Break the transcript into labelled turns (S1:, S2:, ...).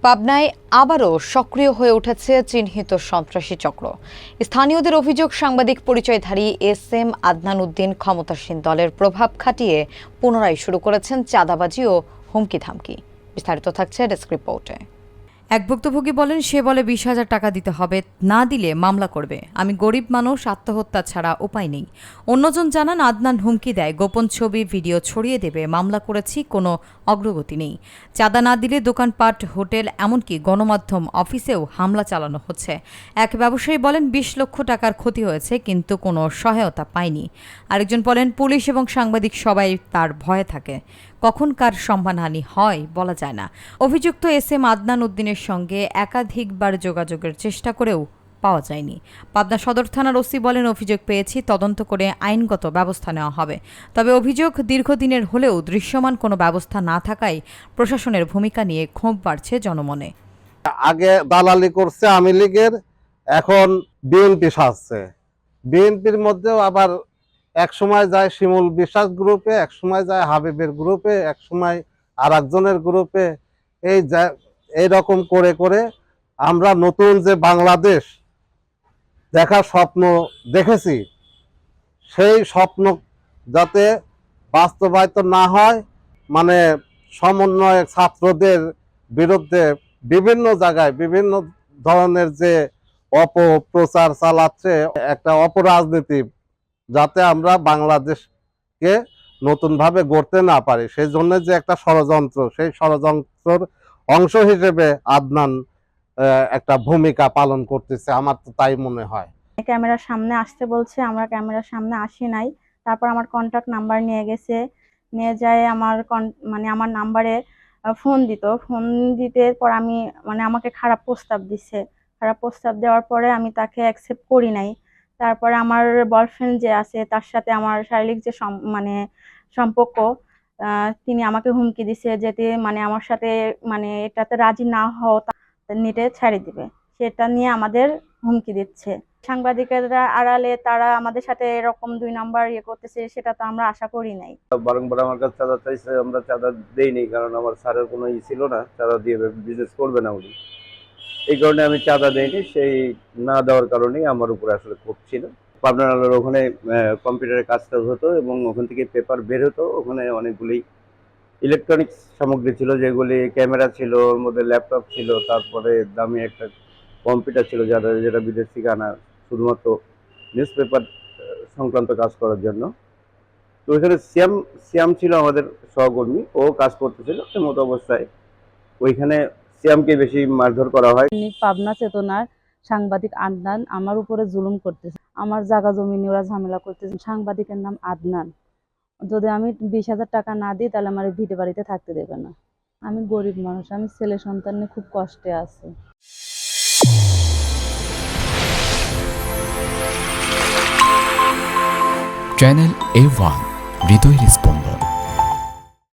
S1: পাবনায় আবারও সক্রিয় হয়ে উঠেছে চিহ্নিত সন্ত্রাসী চক্র। স্থানীয়দের অভিযোগ, সাংবাদিক পরিচয়ধারী এস.এম. আদনান উদ্দিন ক্ষমতাসীন দলের প্রভাব খাটিয়ে পুনরায় শুরু করেছেন চাঁদাবাজি ও হুমকি ধামকি। বিস্তারিত থাকছে ডেস্ক রিপোর্টে। এক ভুক্তভোগী বলেন, সে বলে 20,000 টাকা দিতে হবে, না দিলে মামলা করবে। আমি গরিব মানুষ, আত্মহত্যা ছাড়া উপায় নেই। অন্যজন জানান, আদনান হুমকি দেয়, গোপন ছবি ভিডিও ছড়িয়ে দেবে, মামলা করেছি, কোনো অগ্রগতি নেই। চাঁদা না দিলে দোকানপাট, হোটেল, এমনকি গণমাধ্যম অফিসেও হামলা চালানো হচ্ছে। এক ব্যবসায়ী বলেন, 20 লক্ষ টাকার ক্ষতি হয়েছে, কিন্তু কোনো সহায়তা পায়নি। আরেকজন বলেন, পুলিশ এবং সাংবাদিক সবাই তার ভয়ে থাকে, কখন কার সম্মানহানি হয় বলা যায় না। অভিযুক্ত এস.এম. আদনান উদ্দিনের সঙ্গে একাধিকবার যোগাযোগের চেষ্টা করেও পাওয়া যায়নি। পাবনা সদর থানার ওসি বলেন, অভিযোগ পেয়েছি, তদন্ত করে আইনগত ব্যবস্থা নেওয়া হবে। তবে অভিযোগ দীর্ঘদিনের হলেও দৃশ্যমান কোনো ব্যবস্থা না থাকায় প্রশাসনের ভূমিকা নিয়ে ক্ষোভ বাড়ছে জনমনে।
S2: আগে দালালি করছে আওয়ামী লীগের, এখন বিএনপি সাজছে। বিএনপির মধ্যেও আবার এক সময় যায় শিমুল বিশ্বাস গ্রুপে, এক সময় যায় হাবিবের গ্রুপে, এক সময় আর একজনের গ্রুপে। এইরকম করে করে আমরা নতুন যে বাংলাদেশ দেখার স্বপ্ন দেখেছি, সেই স্বপ্ন যাতে বাস্তবায়িত না হয়, মানে সমন্বয় ছাত্রদের বিরুদ্ধে বিভিন্ন জায়গায় বিভিন্ন ধরনের যে অপপ্রচার চালাচ্ছে, একটা অপরাজনীতি, যাতে আমরা বাংলাদেশকে নতুনভাবে গড়তে না পারি, সেই জন্য যে একটা ষড়যন্ত্র, সেই ষড়যন্ত্রের অংশ হিসেবে আদনান একটা ভূমিকা পালন করতেছে, আমার তো তাই মনে হয়।
S3: ক্যামেরার সামনে আসতে বলছে, আমরা ক্যামেরার সামনে আসি নাই। তারপর আমার কন্ট্যাক্ট নাম্বার নিয়ে গেছে, নিয়ে যায় আমার আমার নাম্বারে ফোন দিতে পর আমি আমাকে খারাপ প্রস্তাব দিচ্ছে। খারাপ প্রস্তাব দেওয়ার পরে আমি তাকে অ্যাকসেপ্ট করি নাই। তারপরে আমার বয়ফ্রেন্ড যে আছে, তার সাথে আমার শারীরিক যে সম্পর্ক, তিনি আমাকে হুমকি দিছে যেতে আমার সাথে এটাতে রাজি না হও, নেটে ছেড়ে দিবে, সেটা নিয়ে আমাদের হুমকি দিচ্ছে। সাংবাদিকেরা আড়ালে তারা আমাদের সাথে এরকম 2 নাম্বার করতেছে, সেটা তো আমরা আশা করি নাই।
S4: বারংবার আমার কাছে চাঁদা চাইছে, আমরা চাঁদা দেইনি, কারণ আমার স্যারের কোনো ছিল না, চাঁদা দিয়ে বিজনেস করবে না উনি। এই কারণে আমি চাঁদা দেইনি। সেই না দেওয়ার কারণেই আমার উপরে আসলে ক্ষোভ ছিল। পাবনার ওখানে কম্পিউটারের কাজটা হতো এবং ওখান থেকে পেপার বের হতো। ওখানে অনেকগুলি ইলেকট্রনিক্স সামগ্রী ছিল, যেগুলি ক্যামেরা ছিল, ওর মধ্যে ল্যাপটপ ছিল, তারপরে দামি একটা কম্পিউটার ছিল, যেটা বিদেশ থেকে আনা, শুধুমাত্র নিউজ পেপার সংক্রান্ত কাজ করার জন্য। তো ওইখানে সিয়াম ছিল আমাদের সহকর্মী, ও কাজ করতেছিল। এমতো অবস্থায় ওইখানে সিয়ামকে বেশি মারধর করা হয়।
S5: পাবনা চেতনার সাংবাদিক আদনান আমার উপরে জুলুম করতেছে, আমার জায়গা জমি নিয়ে ওরা ঝামেলা করতেছে। সাংবাদিকের নাম আদনান। যদি আমি 20,000 টাকা না দিই, তাহলে আমার ভিটে বাড়িতে থাকতে দেবে না। আমি গরিব মানুষ, আমি ছেলে সন্তান নিয়ে খুব কষ্টে আছি।
S6: চ্যানেল A1 হৃদয়ের স্পন্দন।